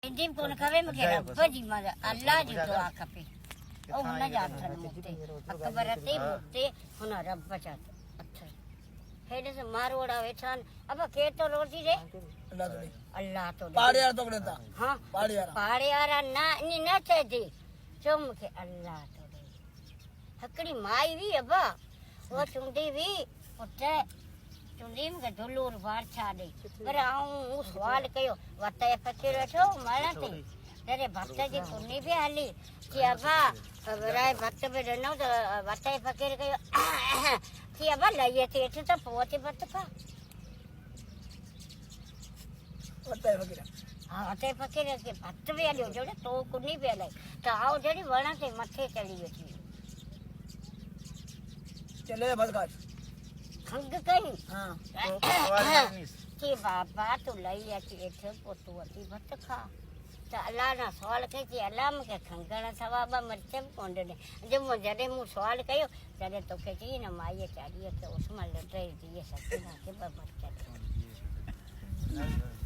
जिन कोन खवे मूंखे रब जी मां अल्लाह जी दुआ खपे ऐं हुन जा अथनि मूं ते अकबर ते मूं ते हुन रब जा अथनि हेॾे से मारवाड़ा वेठा आहिनि अब केर तो रोटी ॾे अल्लाह तो हाँ पाड़े वारा ना ईअं न चइजे चओ मूंखे अल्लाह तो ॾे हिकिड़ी माई हुई अबा उहा चूंडी हुई पुट चूंडी मूंखे दुलूर बार छा ॾे पर आऊं सुवाल कयो वत जे फ़कीर वेठो मण ते अरे भक्त जी पुनी बि हली की अबा राय भक्त बि ॾिनो त वत जे फ़कीर कयो की अबा लईअ ते हेठि त पोइ अचे भत खा हा वत जे फ़कीर खे भत बि हलियो जॾहिं तो कुनी बि हलाई त आओ जॾहिं वण ते मथे चढ़ी वेठी खंग कई कि बाबा तू लई अची हेठि पोइ तूं अची भत खा त अलाह ना सुवाल कई कि अलाह मूंखे खंगण सवा ॿ मिर्च बि कोन ॾिनई जॾहिं मूं सुवाल कयो तॾहिं तोखे चई न माईअ चालीह खे उस्मान लॾाई धीअ सची ॿ मिर्च ॾिनई